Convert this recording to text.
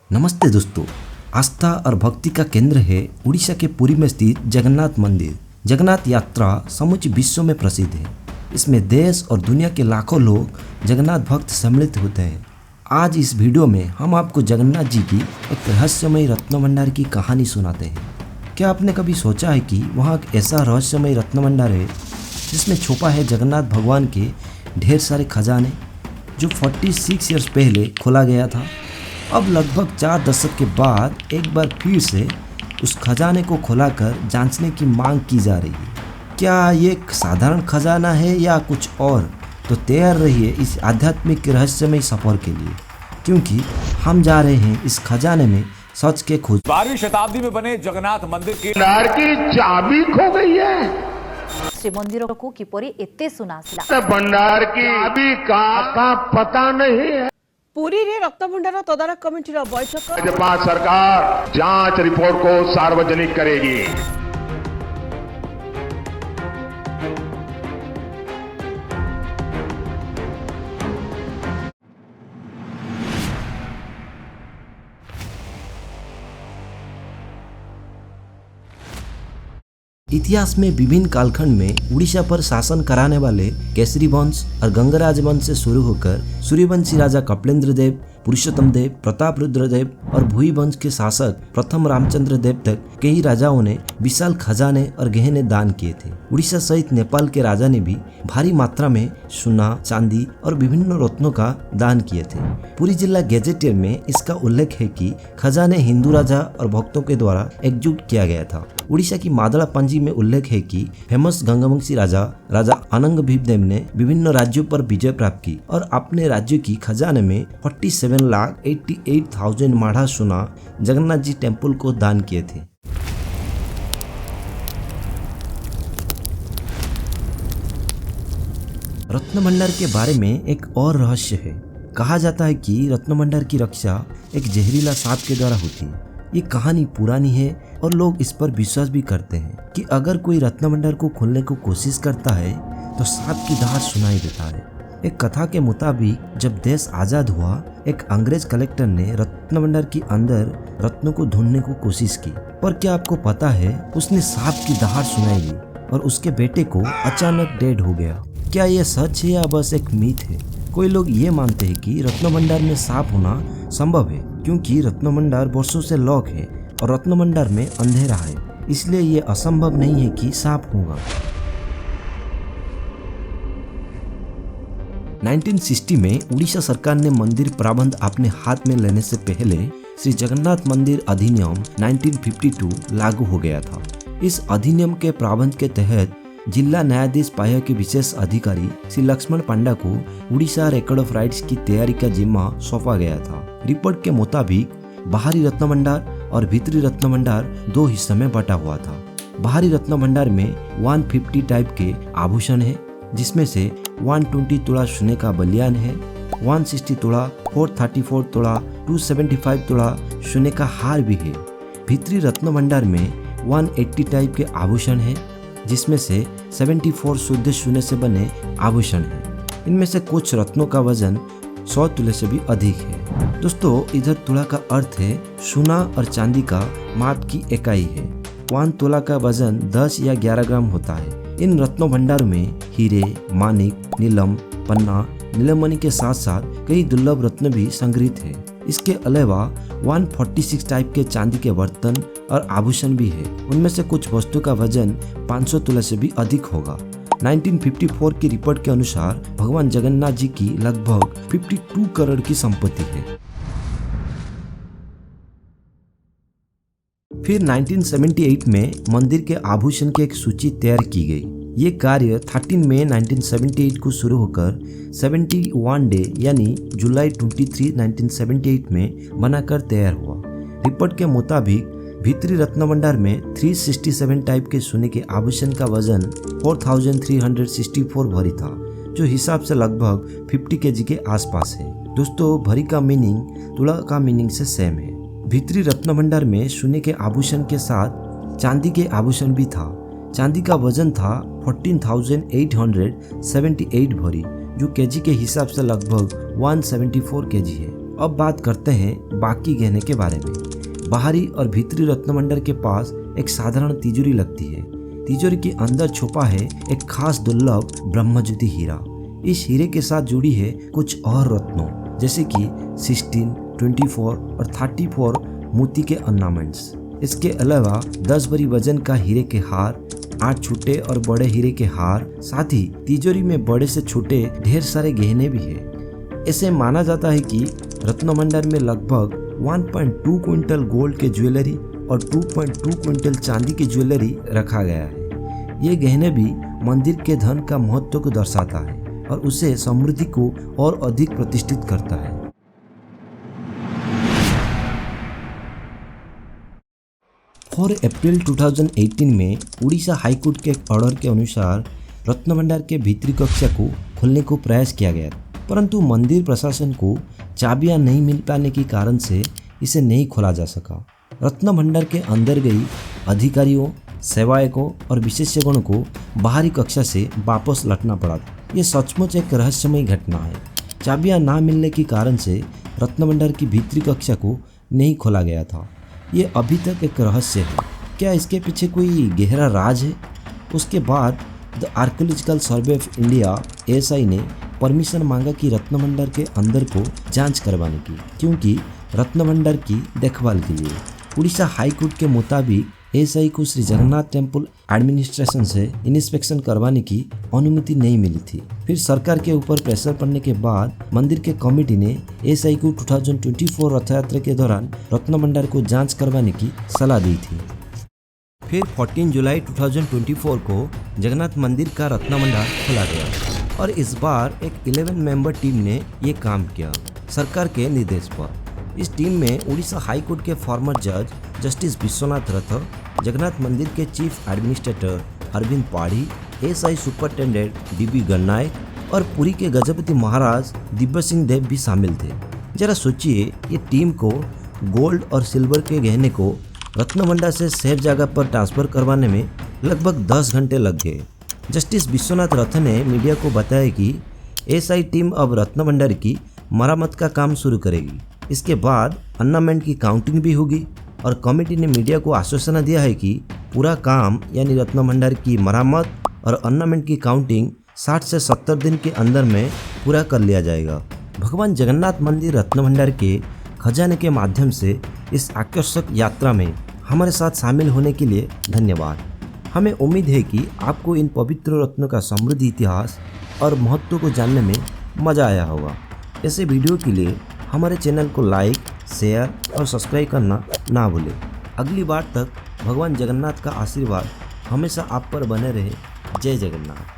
नमस्ते दोस्तों, आस्था और भक्ति का केंद्र है उड़ीसा के पुरी में स्थित जगन्नाथ मंदिर। जगन्नाथ यात्रा समूचे विश्व में प्रसिद्ध है। इसमें देश और दुनिया के लाखों लोग जगन्नाथ भक्त सम्मिलित होते हैं। आज इस वीडियो में हम आपको जगन्नाथ जी की एक रहस्यमयी रत्न भंडार की कहानी सुनाते हैं। क्या आपने कभी सोचा है कि वहाँ एक ऐसा रहस्यमयी रत्न भंडार है जिसमें छुपा है जगन्नाथ भगवान के ढेर सारे खजाने, जो 46 ईयर्स पहले खोला गया था। अब लगभग 4 दशक के बाद एक बार फिर से उस खजाने को खोलाकर जांचने की मांग की जा रही है। क्या ये एक साधारण खजाना है या कुछ और? तो तैयार रहिए इस आध्यात्मिक रहस्यमय सफर के लिए, क्योंकि हम जा रहे हैं इस खजाने में सच के खोज। 12वीं शताब्दी में बने जगन्नाथ मंदिर की चाबी खो गई है। श्रीमंदिर को किपरि एते सुनासिला भंडार की चाबी का पता नहीं है। पुरी रे रक्तभंडार तदारक कमिटीर बैठक। भाजपा सरकार जांच रिपोर्ट को सार्वजनिक करेगी। इतिहास में विभिन्न कालखंड में उड़ीसा पर शासन कराने वाले केसरी वंश और गंगराज वंश से शुरू होकर सूर्यवंशी राजा कपिलेंद्र देव, पुरुषोत्तम देव, प्रताप रुद्र देव और भुई वंश के शासक प्रथम रामचंद्र देव तक कई राजाओं ने विशाल खजाने और गहने दान किए थे। उड़ीसा सहित नेपाल के राजा ने भी भारी मात्रा में सोना, चांदी और विभिन्न रत्नों का दान किए थे। पुरी जिला गैजेटियर में इसका उल्लेख है कि खजाने हिंदू राजा और भक्तों के द्वारा एकजुट किया गया था। उड़ीसा की मादला पंजी में उल्लेख है कि फेमस गंगवंशी राजा अनंग भीमदेव ने विभिन्न राज्यों पर विजय प्राप्त की और अपने राज्य की खजाने में 47,88,000 माढ़ा सोना जगन्नाथ जी टेम्पल को दान किए थे। रत्न भंडार के बारे में एक और रहस्य है। कहा जाता है कि रत्न भंडार की रक्षा एक जहरीला सांप के द्वारा होती है। ये कहानी पुरानी है और लोग इस पर विश्वास भी करते हैं कि अगर कोई रत्न भंडार को खोलने को कोशिश करता है तो सांप की दहाड़ सुनाई देता है। एक कथा के मुताबिक जब देश आजाद हुआ, एक अंग्रेज कलेक्टर ने रत्न भंडार के अंदर रत्नों को ढूंढने को कोशिश की, पर क्या आपको पता है उसने सांप की दहाड़ सुनाई दी और उसके बेटे को अचानक डेड हो गया। क्या यह सच है या बस एक मीथ है? कोई लोग ये मानते हैं कि रत्न भंडार में सांप होना संभव है, क्योंकि रत्न भंडार वर्षों से लॉक है और रत्न भंडार में अंधेरा है, इसलिए ये असंभव नहीं है कि सांप होगा। 1960 में उड़ीसा सरकार ने मंदिर प्रबंध अपने हाथ में लेने से पहले श्री जगन्नाथ मंदिर अधिनियम 1952 लागू हो गया था। इस अधिनियम के प्रावधान के तहत जिला न्यायाधीश पाया के विशेष अधिकारी श्री लक्ष्मण पांडा को उड़ीसा रिकॉर्ड ऑफ राइट्स की तैयारी का जिम्मा सौंपा गया था। रिपोर्ट के मुताबिक बाहरी रत्न भंडार और भीतरी रत्न भंडार 2 हिस्सों में बटा हुआ था। बाहरी रत्न भंडार में 150 टाइप के आभूषण है, जिसमें से 120 तोला सोने का बलियान है, 160 तोला, 434 तोला, 275 तोला सोने का हार भी है। भीतरी रत्न भंडार में 180 टाइप के आभूषण है, जिसमें से 74 शुद्ध सोने से बने आभूषण है। इनमें से कुछ रत्नों का वजन 100 तुले से भी अधिक है। दोस्तों, इधर तुला का अर्थ है सोना और चांदी का माप की इकाई है। 1 तोला का वजन 10 या 11 ग्राम होता है। इन रत्नों भंडार में हीरे, मानिक, नीलम, पन्ना, नीलमणि के साथ साथ कई दुर्लभ रत्न भी संग्रहित है। इसके अलावा 146 टाइप के चांदी के बर्तन और आभूषण भी है। उनमें से कुछ वस्तु का वजन 500 तुला से भी अधिक होगा। 1954 की रिपोर्ट के अनुसार भगवान जगन्नाथ जी की लगभग 52 करोड़ की संपत्ति है। फिर 1978 में मंदिर के आभूषण की एक सूची तैयार की गई। ये कार्य 13 मई 1978 को शुरू होकर 71 डे यानी जुलाई 23, 1978 में बनाकर तैयार हुआ। रिपोर्ट के मुताबिक भीतरी रत्न भंडार में 367 टाइप के सोने के आभूषण का वजन 4364 भरी था, जो हिसाब से लगभग 50 केजी के आसपास है। दोस्तों, भरी का मीनिंग तुला का मीनिंग से सेम है। भीतरी रत्न भंडार में सोने के आभूषण के साथ चांदी के आभूषण भी था। चांदी का वजन था 14,878 भरी, जो केजी के हिसाब से लगभग 174 केजी है। अब बात करते हैं बाकी गहने के बारे में। बाहरी और भीतरी रत्न भंडार के पास एक साधारण तिजोरी लगती है। तिजोरी के अंदर छुपा है एक खास दुर्लभ ब्रह्मज्योति हीरा। इस हीरे के साथ जुड़ी है कुछ और रत्नों जैसे कि 16, 24 और 34 मोती के ऑर्नामेंट्स। इसके अलावा 10 भरी वजन का हीरे के हार, 8 छोटे और बड़े हीरे के हार, साथ ही तिजोरी में बड़े से छोटे ढेर सारे गहने भी है। ऐसे माना जाता है कि रत्न भंडार में लगभग 1.2 क्विंटल गोल्ड के ज्वेलरी और 2.2 क्विंटल चांदी की ज्वेलरी रखा गया है। ये गहने भी मंदिर के धन का महत्व को दर्शाता है और उसे समृद्धि को और अधिक प्रतिष्ठित करता है। 4 अप्रैल 2018 में उड़ीसा हाईकोर्ट के ऑर्डर के अनुसार रत्न भंडार के भीतरी कक्षा को खोलने को प्रयास किया गया, परंतु मंदिर प्रशासन को चाबियां नहीं मिल पाने के कारण से इसे नहीं खोला जा सका। रत्न भंडार के अंदर गई अधिकारियों, सेवायकों और विशेषज्ञों को बाहरी कक्षा से वापस लौटना पड़ा। ये सचमुच एक रहस्यमय घटना है। चाबियां ना मिलने के कारण से रत्न भंडार की भीतरी कक्षा को नहीं खोला गया था। ये अभी तक एक रहस्य है। क्या इसके पीछे कोई गहरा राज है? उसके बाद the archaeological survey of India ASI ने परमिशन मांगा कि रत्न भंडार के अंदर को जांच करवाने की, क्योंकि रत्न भंडार की देखभाल के लिए उड़ीसा हाई कोर्ट के मुताबिक ASI को श्री जगन्नाथ टेम्पल एडमिनिस्ट्रेशन से इंस्पेक्शन करवाने की अनुमति नहीं मिली थी। फिर सरकार के ऊपर प्रेशर पड़ने के बाद मंदिर के कमेटी ने ASI को 2024 रथ यात्रा के दौरान रत्न भंडार को जांच करवाने की सलाह दी थी। फिर 14 जुलाई 2024 को जगन्नाथ मंदिर का रत्न भंडार खोला गया और इस बार एक 11 मेंबर टीम ने ये काम किया सरकार के निर्देश पर। इस टीम में उड़ीसा हाई कोर्ट के फॉर्मर जज जस्टिस विश्वनाथ रथ, जगन्नाथ मंदिर के chief administrator Arvind Padhi, ASI superintendent DB Gananayak और पुरी के गजपति महाराज दिव्य सिंह देव भी शामिल थे। जरा सोचिए, ये टीम को गोल्ड और सिल्वर के गहने को रत्न भंडार से सेफ जगह पर ट्रांसफर करवाने में लगभग 10 घंटे लग गए। जस्टिस विश्वनाथ रथ ने मीडिया को बताया कि ASI टीम अब रत्न भंडार की मरम्मत का काम शुरू करेगी। इसके बाद ऑर्नामेंट की काउंटिंग भी होगी और कमेटी ने मीडिया को आश्वासन दिया है कि पूरा काम यानी रत्न भंडार की मरम्मत और ऑर्नामेंट की काउंटिंग 60 से 70 दिन के अंदर में पूरा कर लिया जाएगा। भगवान जगन्नाथ मंदिर रत्न भंडार के खजाने के माध्यम से इस आकर्षक यात्रा में हमारे साथ शामिल होने के लिए धन्यवाद। हमें उम्मीद है कि आपको इन पवित्र रत्नों का समृद्ध इतिहास और महत्व को जानने में मज़ा आया होगा। ऐसे वीडियो के लिए हमारे चैनल को लाइक, शेयर और सब्सक्राइब करना ना भूलें। अगली बार तक भगवान जगन्नाथ का आशीर्वाद हमेशा आप पर बने रहे। जय जगन्नाथ।